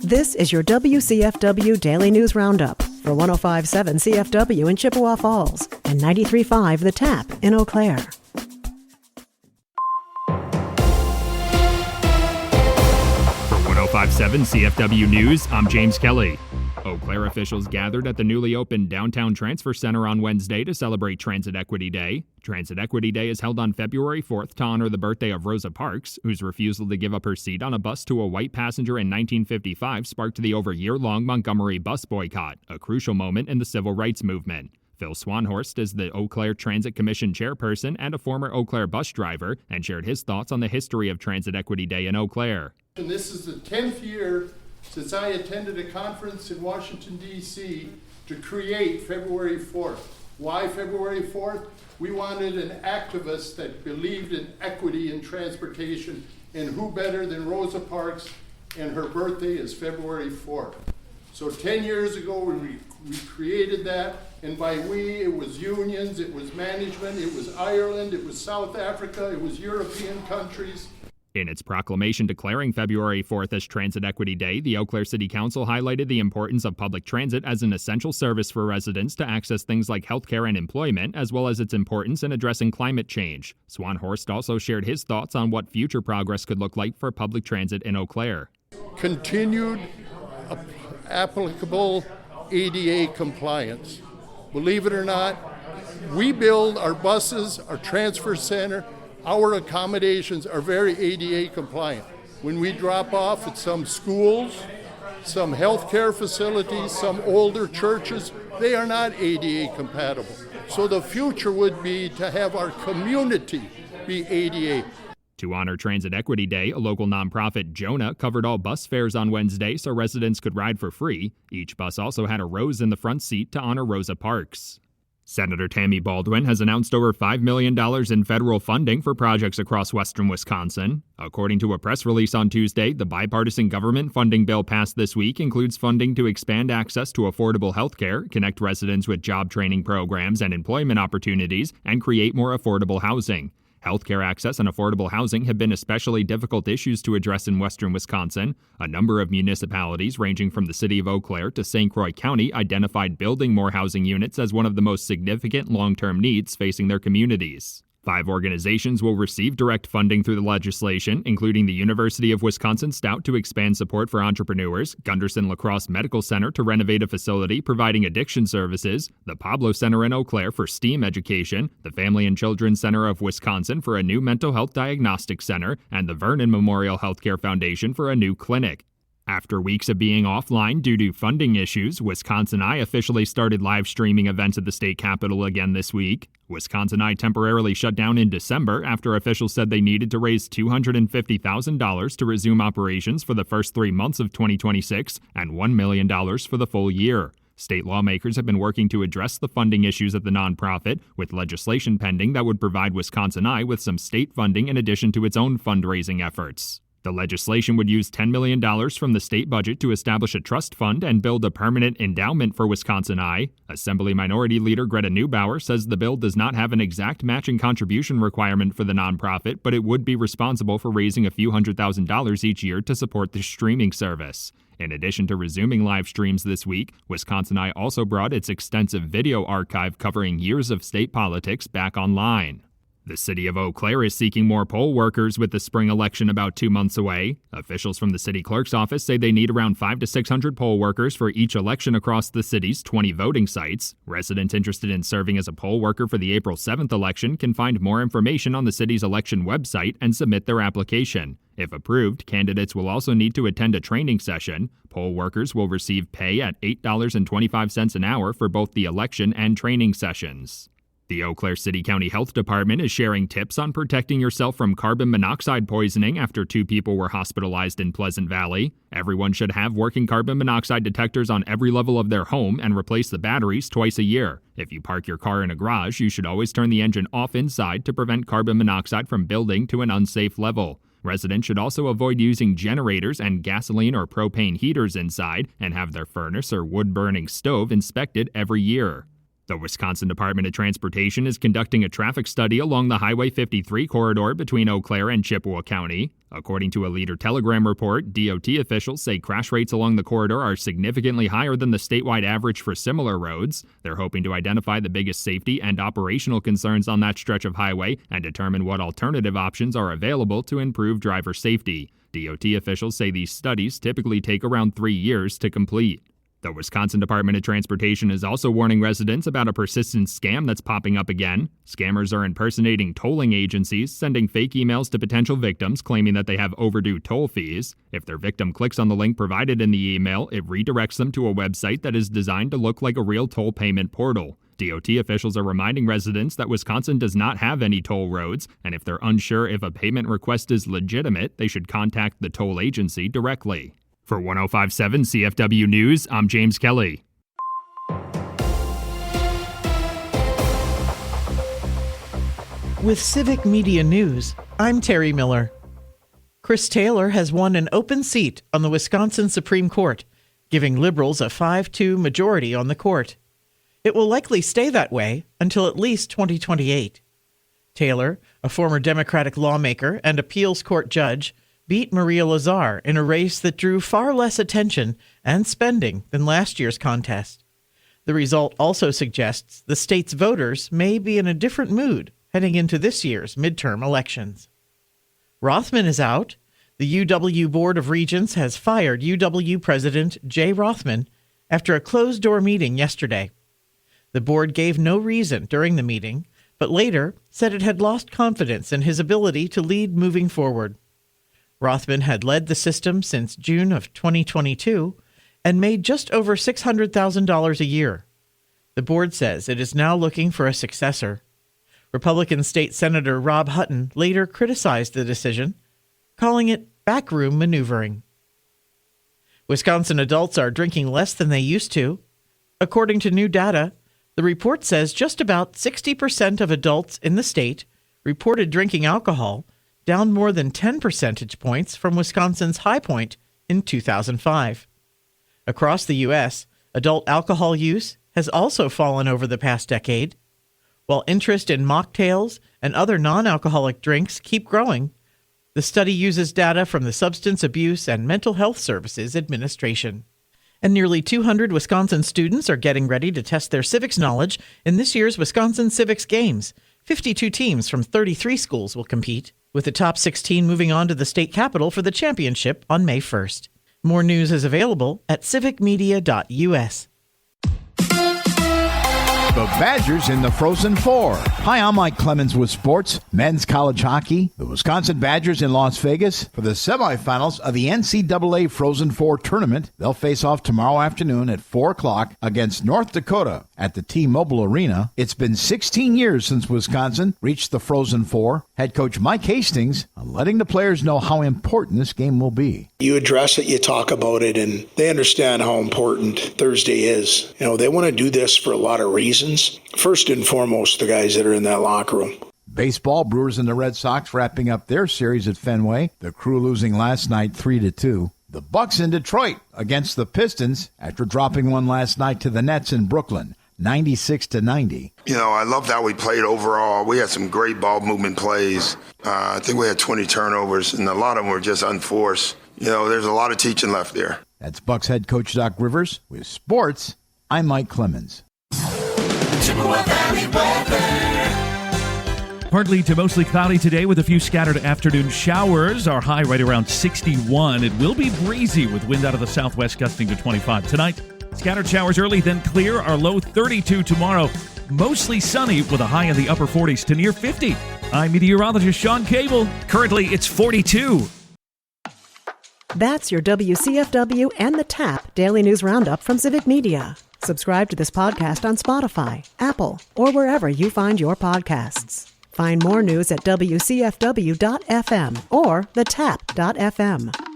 This is your WCFW Daily News Roundup for 105.7 CFW in Chippewa Falls and 93.5 The Tap in Eau Claire. For 105.7 CFW News, I'm James Kelly. Eau Claire officials gathered at the newly opened Downtown Transfer Center on Wednesday to celebrate Transit Equity Day. Transit Equity Day is held on February 4th to honor the birthday of Rosa Parks, whose refusal to give up her seat on a bus to a white passenger in 1955 sparked the over-year-long Montgomery bus boycott, a crucial moment in the civil rights movement. Phil Swanhorst is the Eau Claire Transit Commission chairperson and a former Eau Claire bus driver, and shared his thoughts on the history of Transit Equity Day in Eau Claire. And this is the 10th year since I attended a conference in Washington, D.C. to create February 4th. Why February 4th? We wanted an activist that believed in equity in transportation, and who better than Rosa Parks, and her birthday is February 4th. So 10 years ago, we created that, and by we, it was unions, it was management, it was Ireland, it was South Africa, it was European countries. In its proclamation declaring February 4th as Transit Equity Day, the Eau Claire City Council highlighted the importance of public transit as an essential service for residents to access things like healthcare and employment, as well as its importance in addressing climate change. Swanhorst also shared his thoughts on what future progress could look like for public transit in Eau Claire. Continued applicable ADA compliance. Believe it or not, we build our buses, our transfer center, our accommodations are very ADA compliant. When we drop off at some schools, some healthcare facilities, some older churches, they are not ADA compatible. So the future would be to have our community be ADA. To honor Transit Equity Day, a local nonprofit, Jonah, covered all bus fares on Wednesday so residents could ride for free. Each bus also had a rose in the front seat to honor Rosa Parks. Senator Tammy Baldwin has announced over $5 million in federal funding for projects across western Wisconsin. According to a press release on Tuesday, the bipartisan government funding bill passed this week includes funding to expand access to affordable health care, connect residents with job training programs and employment opportunities, and create more affordable housing. Healthcare access and affordable housing have been especially difficult issues to address in western Wisconsin. A number of municipalities, ranging from the city of Eau Claire to St. Croix County, identified building more housing units as one of the most significant long-term needs facing their communities. 5 organizations will receive direct funding through the legislation, including the University of Wisconsin-Stout to expand support for entrepreneurs, Gunderson La Crosse Medical Center to renovate a facility providing addiction services, the Pablo Center in Eau Claire for STEAM education, the Family and Children's Center of Wisconsin for a new mental health diagnostic center, and the Vernon Memorial Healthcare Foundation for a new clinic. After weeks of being offline due to funding issues, Wisconsin Eye officially started live streaming events at the state capitol again this week. Wisconsin Eye temporarily shut down in December after officials said they needed to raise $250,000 to resume operations for the first 3 months of 2026 and $1 million for the full year. State lawmakers have been working to address the funding issues at the nonprofit, with legislation pending that would provide Wisconsin Eye with some state funding in addition to its own fundraising efforts. The legislation would use $10 million from the state budget to establish a trust fund and build a permanent endowment for Wisconsin Eye. Assembly Minority Leader Greta Neubauer says the bill does not have an exact matching contribution requirement for the nonprofit, but it would be responsible for raising a few $100,000 each year to support the streaming service. In addition to resuming live streams this week, Wisconsin Eye also brought its extensive video archive covering years of state politics back online. The city of Eau Claire is seeking more poll workers with the spring election about 2 months away. Officials from the city clerk's office say they need around 500 to 600 poll workers for each election across the city's 20 voting sites. Residents interested in serving as a poll worker for the April 7th election can find more information on the city's election website and submit their application. If approved, candidates will also need to attend a training session. Poll workers will receive pay at $8.25 an hour for both the election and training sessions. The Eau Claire City County Health Department is sharing tips on protecting yourself from carbon monoxide poisoning after 2 people were hospitalized in Pleasant Valley. Everyone should have working carbon monoxide detectors on every level of their home and replace the batteries twice a year. If you park your car in a garage, you should always turn the engine off inside to prevent carbon monoxide from building to an unsafe level. Residents should also avoid using generators and gasoline or propane heaters inside and have their furnace or wood-burning stove inspected every year. The Wisconsin Department of Transportation is conducting a traffic study along the Highway 53 corridor between Eau Claire and Chippewa County. According to a Leader Telegram report, DOT officials say crash rates along the corridor are significantly higher than the statewide average for similar roads. They're hoping to identify the biggest safety and operational concerns on that stretch of highway and determine what alternative options are available to improve driver safety. DOT officials say these studies typically take around 3 years to complete. The Wisconsin Department of Transportation is also warning residents about a persistent scam that's popping up again. Scammers are impersonating tolling agencies, sending fake emails to potential victims claiming that they have overdue toll fees. If their victim clicks on the link provided in the email, it redirects them to a website that is designed to look like a real toll payment portal. DOT officials are reminding residents that Wisconsin does not have any toll roads, and if they're unsure if a payment request is legitimate, they should contact the toll agency directly. For 105.7 CFW News, I'm James Kelly. With Civic Media News, I'm Terry Miller. Chris Taylor has won an open seat on the Wisconsin Supreme Court, giving liberals a 5-2 majority on the court. It will likely stay that way until at least 2028. Taylor, a former Democratic lawmaker and appeals court judge, beat Maria Lazar in a race that drew far less attention and spending than last year's contest. The result also suggests the state's voters may be in a different mood heading into this year's midterm elections. Rothman is out. The UW Board of Regents has fired UW President Jay Rothman after a closed-door meeting yesterday. The board gave no reason during the meeting, but later said it had lost confidence in his ability to lead moving forward. Rothman had led the system since June of 2022 and made just over $600,000 a year. The board says it is now looking for a successor. Republican State Senator Rob Hutton later criticized the decision, calling it backroom maneuvering. Wisconsin adults are drinking less than they used to. According to new data, the report says just about 60% of adults in the state reported drinking alcohol, down more than 10 percentage points from Wisconsin's high point in 2005. Across the U.S., adult alcohol use has also fallen over the past decade. While interest in mocktails and other non-alcoholic drinks keep growing, the study uses data from the Substance Abuse and Mental Health Services Administration. And nearly 200 Wisconsin students are getting ready to test their civics knowledge in this year's Wisconsin Civics Games. 52 teams from 33 schools will compete, with the top 16 moving on to the state capitol for the championship on May 1st. More news is available at civicmedia.us. The Badgers in the Frozen Four. Hi, I'm Mike Clemens with sports. Men's college hockey. The Wisconsin Badgers in Las Vegas for the semifinals of the NCAA Frozen Four tournament. They'll face off tomorrow afternoon at 4 o'clock against North Dakota at the T-Mobile Arena. It's been 16 years since Wisconsin reached the Frozen Four. Head coach Mike Hastings letting the players know how important this game will be. You address it, you talk about it, and they understand how important Thursday is. You know, they want to do this for a lot of reasons. First and foremost, the guys that are in that locker room. Baseball, Brewers and the Red Sox wrapping up their series at Fenway. The Crew losing last night 3-2. The Bucks in Detroit against the Pistons after dropping one last night to the Nets in Brooklyn, 96-90. You know, I loved how we played overall. We had some great ball movement plays. I think we had 20 turnovers, and a lot of them were just unforced. You know, there's a lot of teaching left there. That's Bucks head coach Doc Rivers. With sports, I'm Mike Clemens. Chippewa Valley weather. Partly to mostly cloudy today with a few scattered afternoon showers. Our high right around 61. It will be breezy with wind out of the southwest gusting to 25. Tonight, scattered showers early, then clear. Our low 32 tomorrow. Mostly sunny with a high in the upper 40s to near 50. I'm meteorologist Sean Cable. Currently, it's 42. That's your WCFW and the TAP Daily News Roundup from Civic Media. Subscribe to this podcast on Spotify, Apple, or wherever you find your podcasts. Find more news at WCFW.FM or thetap.fm.